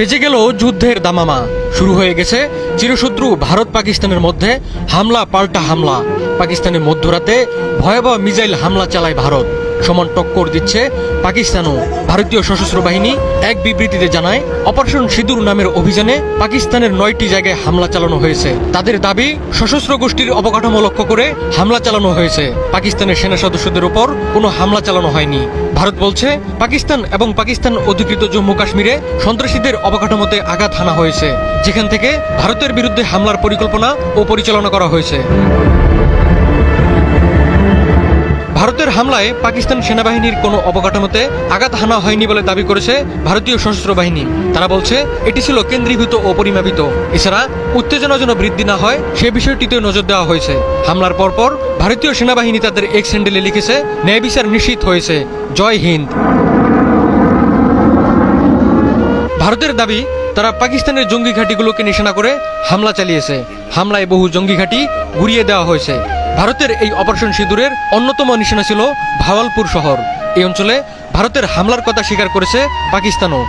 বেজে গেল যুদ্ধের দামামা। শুরু হয়ে গেছে চিরশত্রু ভারত পাকিস্তানের মধ্যে হামলা পাল্টা হামলা। পাকিস্তানের মধ্যরাতে ভয়াবহ মিসাইল হামলা চালায় ভারত। সমান টক্কর দিচ্ছে পাকিস্তানও। ভারতীয় সশস্ত্র বাহিনী এক বিবৃতিতে জানায়, অপারেশন সিঁদুর নামের অভিযানে পাকিস্তানের 9টি জায়গায় হামলা চালানো হয়েছে। তাদের দাবি, সশস্ত্র গোষ্ঠীর অবকাঠামো লক্ষ্য করে হামলা চালানো হয়েছে। পাকিস্তানের সেনা সদস্যদের উপর কোনো হামলা চালানো হয়নি। ভারত বলছে, পাকিস্তান এবং পাকিস্তান অধিকৃত জম্মু কাশ্মীরে সন্ত্রাসীদের অবকাঠামোতে আঘাত হানা হয়েছে, যেখান থেকে ভারতের বিরুদ্ধে হামলার পরিকল্পনা ও পরিচালনা করা হয়েছে। ভারতের হামলায় পাকিস্তান সেনাবাহিনীর কোনো অবকাঠামোতে আঘাত হানা হয়নি বলে দাবি করেছে ভারতীয় সশস্ত্র বাহিনী। তারা বলছে, এটি ছিল কেন্দ্রীভূত ও পরিমাপিত। এছাড়া উত্তেজনা যেন বৃদ্ধি না হয় সে বিষয়টিতে নজর দেওয়া হয়েছে। হামলার পরপর ভারতীয় সেনাবাহিনী তাদের এক্স হ্যান্ডেলে লিখেছে, ন্যায় বিচার নিশ্চিত হয়েছে, জয় হিন্দ। ভারতের দাবি, তারা পাকিস্তানের জঙ্গি ঘাঁটিগুলোকে নিশানা করে হামলা চালিয়েছে। হামলায় বহু জঙ্গি ঘাঁটি গুড়িয়ে দেওয়া হয়েছে। ভারতের এই অপারেশন সিঁদুরের অন্যতম নিশানা ছিল ভাওয়ালপুর শহর। এই অঞ্চলে ভারতের হামলার কথা স্বীকার করেছে পাকিস্তানও।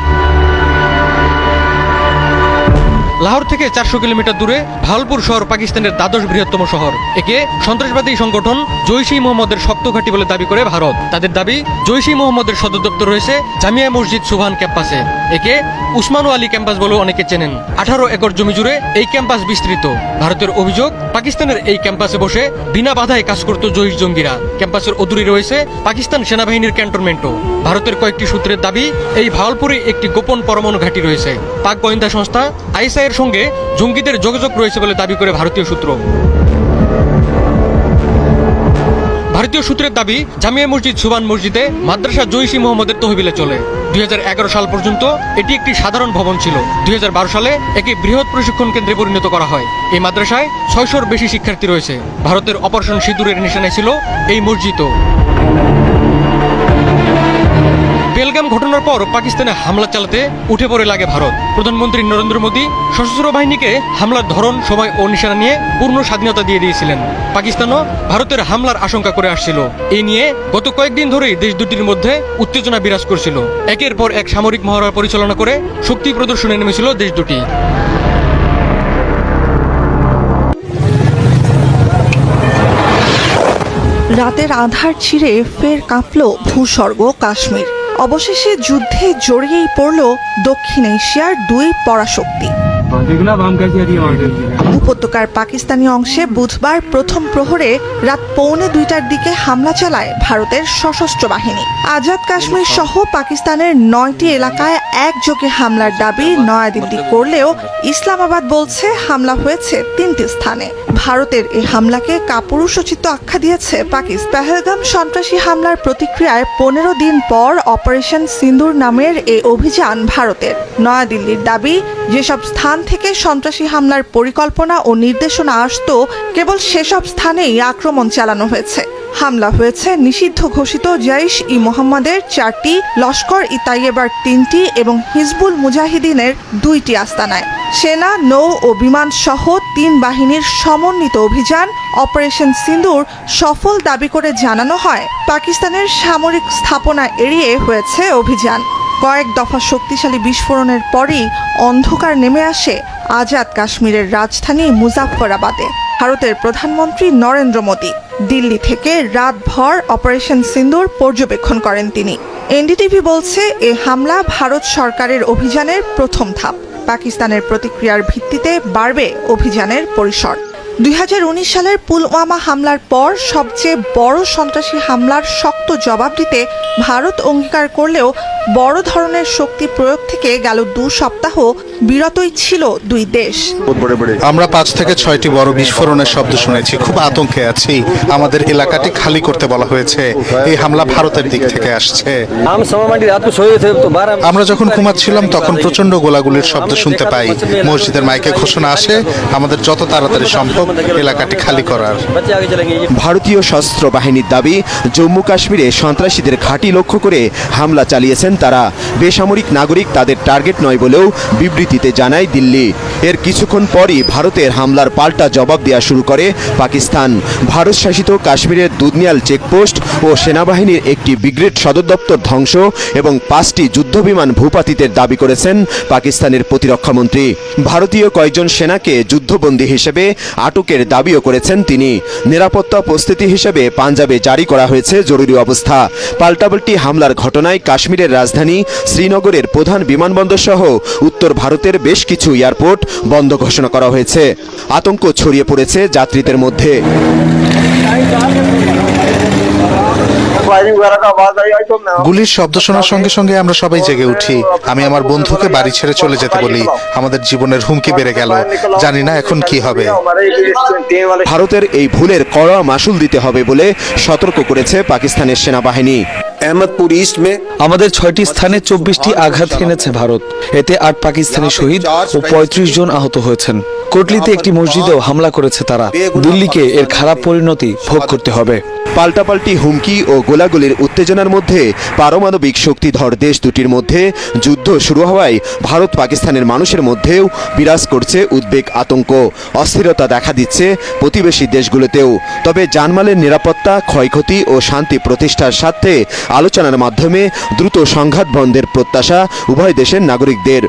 লাহোর থেকে 400 কিলোমিটার দূরে ভাওয়ালপুর শহর পাকিস্তানের দ্বাদশ বৃহত্তম শহর। একে সন্ত্রাসবাদী সংগঠন জৈশ-ই মোহাম্মদের শক্ত ঘাঁটি বলে দাবি করে ভারত। তাদের দাবি, জৈশ-ই মোহাম্মদের সদর দপ্তর রয়েছে জামিয়া মসজিদ সুবহান ক্যাম্পাসে। একে উসমান আলী ক্যাম্পাস বলেও অনেকে চেনেন। 18 একর জমি জুড়ে এই ক্যাম্পাস বিস্তৃত। ভারতের অভিযোগ, পাকিস্তানের এই ক্যাম্পাসে বসে বিনা বাধায় কাজ করত জৈশ জঙ্গিরা। ক্যাম্পাসের অদূরে রয়েছে পাকিস্তান সেনাবাহিনীর ক্যান্টনমেন্টও। ভারতের কয়েকটি সূত্রের দাবি, এই ভাওয়ালপুরে একটি গোপন পরমাণু ঘাঁটি রয়েছে। পাক গোয়েন্দা সংস্থা আইএসআই এর সঙ্গে জঙ্গিদের যোগাযোগ রয়েছে বলে দাবি করে ভারতীয় সূত্র। ভারতীয় সূত্রের দাবি, জামিয়া মসজিদ সুবহান মসজিদে মাদ্রাসা জৈশ-ই মোহাম্মদের তহবিলে চলে। 2011 সাল পর্যন্ত এটি একটি সাধারণ ভবন ছিল। 2012 সালে একে বৃহৎ প্রশিক্ষণ কেন্দ্রে পরিণত করা হয়। এই মাদ্রাসায় 600-র বেশি শিক্ষার্থী রয়েছে। ভারতের অপারেশন সিঁদুরের নিশানায় ছিল এই মসজিদও। বেলগাম ঘটনার পর পাকিস্তানে হামলা চালাতে উঠে পড়ে লাগে ভারত। প্রধানমন্ত্রী নরেন্দ্র মোদী সশস্ত্র বাহিনীকে হামলার ধরন, সময় ও নিশানা নিয়ে পূর্ণ স্বাধীনতা দিয়ে দিয়েছিলেন। পাকিস্তানও ভারতের হামলার আশঙ্কা করে আসছিল। এই নিয়ে গত কয়েকদিন ধরেই দেশ দুটির মধ্যে উত্তেজনা বিরাজ করছিল। একের পর এক সামরিক মহড়া পরিচালনা করে শক্তি প্রদর্শনে নেমেছিল দেশ দুটি। রাতের আঁধার ছিঁড়ে ফের কাঁপল ভূস্বর্গ কাশ্মীর। অবশেষে যুদ্ধে জড়িয়েই পড়ল দক্ষিণ এশিয়ার দুই পরাশক্তি। উপত্যকার পাকিস্তানি অংশে বুধবার প্রথম প্রহরে রাত 1:45টার দিকে হামলা চালায় ভারতের সশস্ত্র বাহিনী। আজাদ কাশ্মীর সহ পাকিস্তানের 9টি এলাকায় একযোগে হামলার দাবি নয়াদিল্লি করলেও ইসলামাবাদ বলছে হামলা হয়েছে 3টি স্থানে। ভারতের এই হামলাকে কাপুরুষোচিত আখ্যা দিয়েছে পাকিস্তান। পেহেলগাম সন্ত্রাসী হামলার প্রতিক্রিয়ায় 15 দিন পর অপারেশন সিঁদুর নামের এই অভিযান ভারতের। নয়াদিল্লির দাবি, যেসব স্থান থেকে সন্ত্রাসী হামলার পরিকল্পনা ও নির্দেশনা আসত, কেবল সেসব স্থানেই আক্রমণ চালানো হয়েছে। হামলা হয়েছে নিষিদ্ধ ঘোষিত জৈশ-ই মোহাম্মদের 4টি, লস্কর-ই-তাইয়েবার 3টি এবং হিজবুল মুজাহিদিনের 2টি আস্তানায়। সেনা, নৌ ও বিমান সহ 3 বাহিনীর সমন্বিত অভিযান অপারেশন সিঁদুর সফল দাবি করে জানানো হয়, পাকিস্তানের সামরিক স্থাপনা এড়িয়ে হয়েছে অভিযান। কয়েক দফা শক্তিশালী বিস্ফোরণের পরই অন্ধকার নেমে আসে আজাদ কাশ্মীরের রাজধানী মুজাফফরাবাদে। ভারতের প্রধানমন্ত্রী নরেন্দ্র মোদী দিল্লি থেকে রাতভর অপারেশন সিঁদুর পর্যবেক্ষণ করেন তিনি। এনডিটিভি বলছে, এ হামলা ভারত সরকারের অভিযানের প্রথম ধাপ। পাকিস্তানের প্রতিক্রিয়ার ভিত্তিতে বাড়বে অভিযানের পরিসর। 2019 সালের পুলওয়ামা হামলার পর সবচেয়ে বড় সন্ত্রাসী হামলার শক্ত জবাব দিতে ভারত অঙ্গীকার করলেও বড় ধরনের শক্তি প্রয়োগ থেকে গেল 2 সপ্তাহ বিরতই ছিল দুই দেশ। আমরা 5 থেকে 6টি বড় বিস্ফোরণের শব্দ শুনেছি। খুব আতঙ্কে আছি। আমাদের এলাকাটি খালি করতে বলা হয়েছে। এই হামলা ভারতের দিক থেকে আসছে। আমরা যখন ঘুমাচ্ছিলাম তখন প্রচন্ড গোলাগুলির শব্দ শুনতে পাই। মসজিদের মাইকে ঘোষণা আসে, আমাদের যত তাড়াতাড়ি সম্ভব হোক এলাকাটি খালি করার। ভারতীয় সশস্ত্র বাহিনীর দাবি, জম্মু কাশ্মীরে সন্ত্রাসীদের ঘাঁটি লক্ষ্য করে হামলা চালিয়েছেন তারা। বেসামরিক নাগরিক তাদের টার্গেট নয় বলেও বিবৃতিতে জানায় দিল্লি। এর কিছুক্ষণ পরই ভারতের হামলার পাল্টা জবাব দেওয়া শুরু করে পাকিস্তান। ভারত শাসিত কাশ্মীরের দুধনিয়াল চেকপোস্ট ও সেনাবাহিনীর একটি ব্রিগেড সদর দপ্তর ধ্বংস এবং 5টি যুদ্ধবিমান ভূপাতিতের দাবি করেছেন পাকিস্তানের প্রতিরক্ষামন্ত্রী। ভারতীয় কয়েকজন সেনাকে যুদ্ধবন্দী হিসেবে আটকের দাবিও করেছেন তিনি। নিরাপত্তা প্রস্তুতি হিসেবে পাঞ্জাবে জারি করা হয়েছে জরুরি অবস্থা। পাল্টাপাল্টি হামলার ঘটনায় কাশ্মীরের রাজধানী শ্রীনগরের প্রধান বিমানবন্দর সহ উত্তর ভারতের বেশ কিছু এয়ারপোর্ট বন্ধ ঘোষণা করা হয়েছে। আতঙ্ক ছড়িয়ে পড়েছে যাত্রীদের মধ্যে। গুলির শব্দ শোনার সঙ্গে সঙ্গে আমরা সবাই জেগে উঠি। আমি আমার বন্ধুকে বাড়ি ছেড়ে চলে যেতে বলি। আমাদের জীবনের হুমকি বেড়ে গেল, জানি না এখন কি হবে। ভারতের এই ভুলের কড়া মাসুল দিতে হবে বলে সতর্ক করেছে পাকিস্তানের সেনাবাহিনী। अहमदपुर ईस्ट में আমাদের 6টি স্থানে 24টি আঘাত হেনেছে ভারত। এতে 8 পাকিস্তানি শহীদ ও 35 জন আহত হয়েছেন। কোটলিতে একটি মসজিদেও হামলা করেছে তারা। দিল্লিকে এর খারাপ পরিণতি ভোগ করতে হবে। পাল্টাপাল্টি হুমকি ও গোলাগুলির উত্তেজনার মধ্যে পারমাণবিক শক্তিধর দেশ দুটির মধ্যে যুদ্ধ শুরু হওয়ায় ভারত পাকিস্তানের মানুষের মধ্যেও বিরাজ করছে উদ্বেগ, আতঙ্ক। অস্থিরতা দেখা দিচ্ছে প্রতিবেশী দেশগুলোতেও। তবে জানমালের নিরাপত্তা, ক্ষয়ক্ষতি ও শান্তি প্রতিষ্ঠার স্বার্থে আলোচনার মাধ্যমে দ্রুত সংঘাত বন্ধের প্রত্যাশা উভয় দেশের নাগরিকদের।